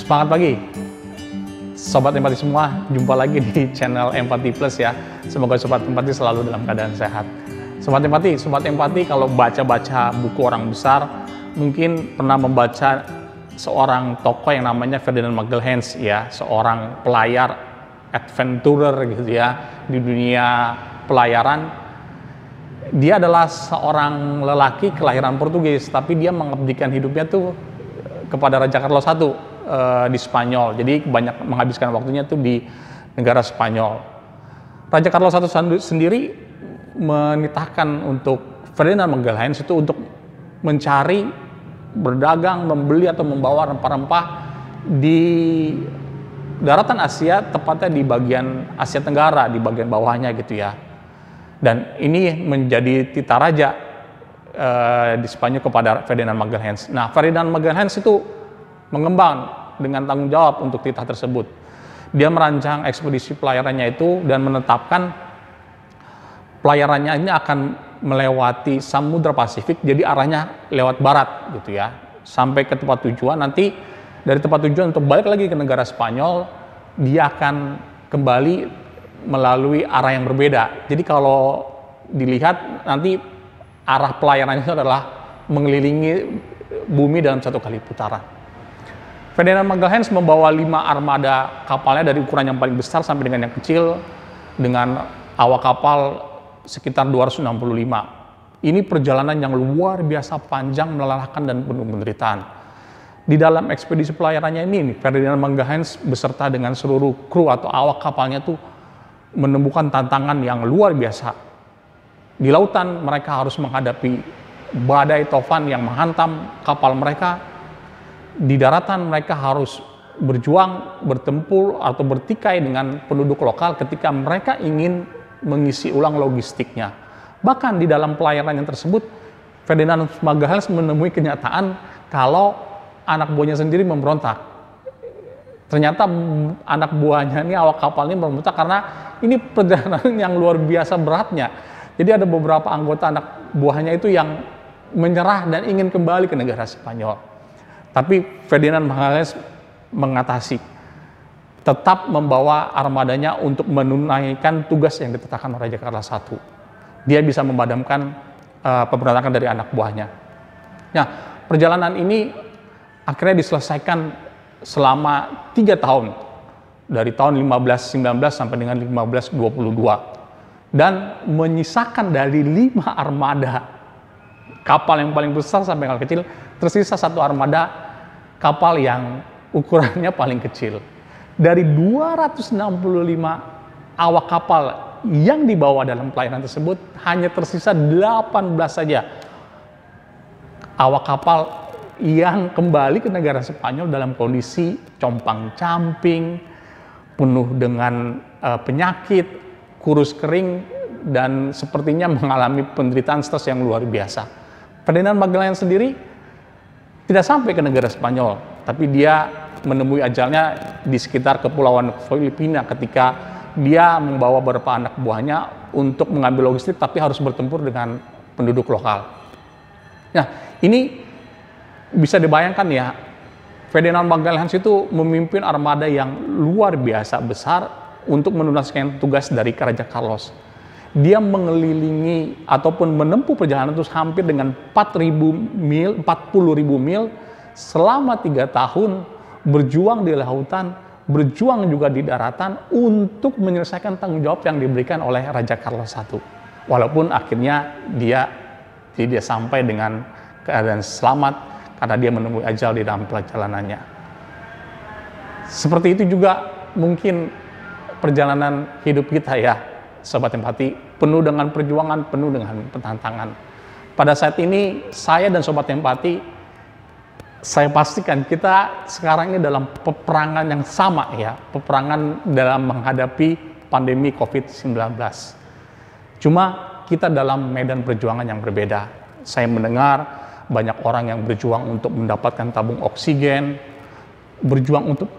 Semangat pagi, Sobat Empati semua. Jumpa lagi di channel Empati Plus ya. Semoga Sobat Empati selalu dalam keadaan sehat. Sobat Empati kalau baca-baca buku orang besar, mungkin pernah membaca seorang tokoh yang namanya Ferdinand Magelhaens ya, seorang pelayar adventurer gitu ya di dunia pelayaran. Dia adalah seorang lelaki kelahiran Portugis, tapi dia mengabdikan hidupnya tuh kepada Raja Carlos I di Spanyol. Jadi banyak menghabiskan waktunya tuh di negara Spanyol. Raja Carlos I sendiri menitahkan untuk Ferdinand Magelhaens itu untuk mencari, berdagang, membeli atau membawa rempah-rempah di daratan Asia, tepatnya di bagian Asia Tenggara, di bagian bawahnya gitu ya. Dan ini menjadi titah raja di Spanyol kepada Ferdinand Magelhaens. Nah, Ferdinand Magelhaens itu mengembang dengan tanggung jawab untuk titah tersebut. Dia merancang ekspedisi pelayarannya itu dan menetapkan pelayarannya ini akan melewati Samudra Pasifik, jadi arahnya lewat barat gitu ya, sampai ke tempat tujuan. Nanti dari tempat tujuan untuk balik lagi ke negara Spanyol, dia akan kembali melalui arah yang berbeda. Jadi kalau dilihat nanti arah pelayarannya itu adalah mengelilingi bumi dalam satu kali putaran. Ferdinand Magelhaens membawa 5 armada kapalnya dari ukuran yang paling besar sampai dengan yang kecil, dengan awak kapal sekitar 265. Ini perjalanan yang luar biasa panjang, melelahkan dan penuh penderitaan. Di dalam ekspedisi pelayarannya ini, Ferdinand Magelhaens beserta dengan seluruh kru atau awak kapalnya tuh menemukan tantangan yang luar biasa. Di lautan mereka harus menghadapi badai tofan yang menghantam kapal mereka. Di daratan mereka harus berjuang, bertempur atau bertikai dengan penduduk lokal ketika mereka ingin mengisi ulang logistiknya. Bahkan di dalam pelayaran yang tersebut, Ferdinand Magelhaens menemui kenyataan kalau anak buahnya sendiri memberontak. Ternyata anak buahnya ini, awak kapal ini memberontak karena ini perjalanan yang luar biasa beratnya. Jadi ada beberapa anggota anak buahnya itu yang menyerah dan ingin kembali ke negara Spanyol. Tapi Ferdinand Magelhaens mengatasi, tetap membawa armadanya untuk menunaikan tugas yang ditetapkan oleh Raja Carlos I. Dia bisa memadamkan pemberontakan dari anak buahnya. Nah, perjalanan ini akhirnya diselesaikan selama 3 tahun, dari tahun 1519 sampai dengan 1522, dan menyisakan dari 5 armada kapal yang paling besar sampai yang kecil, tersisa 1 armada kapal yang ukurannya paling kecil. Dari 265 awak kapal yang dibawa dalam pelayaran tersebut, hanya tersisa 18 saja awak kapal yang kembali ke negara Spanyol dalam kondisi compang-camping, penuh dengan penyakit, kurus kering, dan sepertinya mengalami penderitaan stres yang luar biasa. Ferdinand Magelhaens sendiri tidak sampai ke negara Spanyol, tapi dia menemui ajalnya di sekitar kepulauan Filipina ketika dia membawa beberapa anak buahnya untuk mengambil logistik, tapi harus bertempur dengan penduduk lokal. Nah, ini bisa dibayangkan ya, Ferdinand Magelhaens itu memimpin armada yang luar biasa besar untuk menuntaskan tugas dari Raja Carlos. Dia mengelilingi ataupun menempuh perjalanan itu hampir dengan 40.000 mil selama 3 tahun, berjuang di lautan, berjuang juga di daratan untuk menyelesaikan tanggung jawab yang diberikan oleh Raja Carlos I. Walaupun akhirnya dia tidak sampai dengan keadaan selamat karena dia menemui ajal di dalam perjalanannya. Seperti itu juga mungkin perjalanan hidup kita ya, Sobat Empati, penuh dengan perjuangan, penuh dengan tantangan. Pada saat ini, saya dan Sobat Empati, saya pastikan kita sekarang ini dalam peperangan yang sama ya, peperangan dalam menghadapi pandemi COVID-19. Cuma kita dalam medan perjuangan yang berbeda. Saya mendengar banyak orang yang berjuang untuk mendapatkan tabung oksigen, berjuang untuk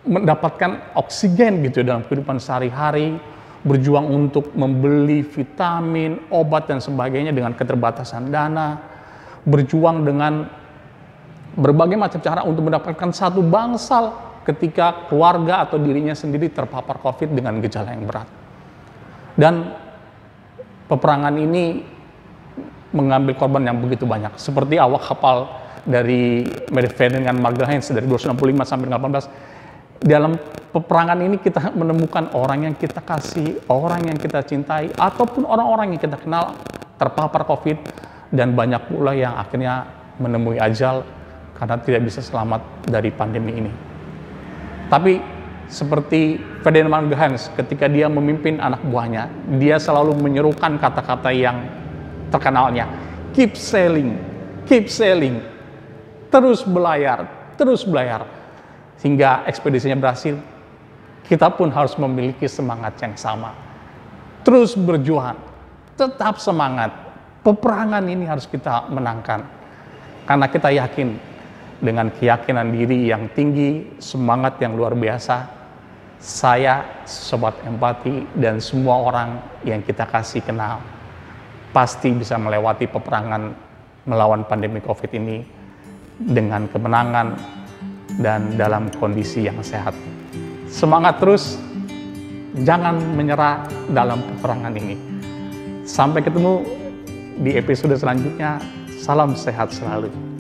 mendapatkan oksigen gitu dalam kehidupan sehari-hari, berjuang untuk membeli vitamin, obat, dan sebagainya dengan keterbatasan dana, berjuang dengan berbagai macam cara untuk mendapatkan satu bangsal ketika keluarga atau dirinya sendiri terpapar COVID dengan gejala yang berat. Dan peperangan ini mengambil korban yang begitu banyak. Seperti awak kapal dari Mediterranean Magalhaens dari 265 sampai 18. Dalam peperangan ini kita menemukan orang yang kita kasih, orang yang kita cintai, ataupun orang-orang yang kita kenal terpapar COVID, dan banyak pula yang akhirnya menemui ajal karena tidak bisa selamat dari pandemi ini. Tapi seperti Ferdinand Magalhaens ketika dia memimpin anak buahnya, dia selalu menyerukan kata-kata yang terkenalnya, keep sailing, terus belayar, sehingga ekspedisinya berhasil. Kita pun harus memiliki semangat yang sama, terus berjuang, tetap semangat. Peperangan ini harus kita menangkan, karena kita yakin dengan keyakinan diri yang tinggi, semangat yang luar biasa, saya, Sobat Empati, dan semua orang yang kita kasih kenal pasti bisa melewati peperangan melawan pandemi COVID ini dengan kemenangan dan dalam kondisi yang sehat. Semangat terus, jangan menyerah dalam peperangan ini. Sampai ketemu di episode selanjutnya. Salam sehat selalu.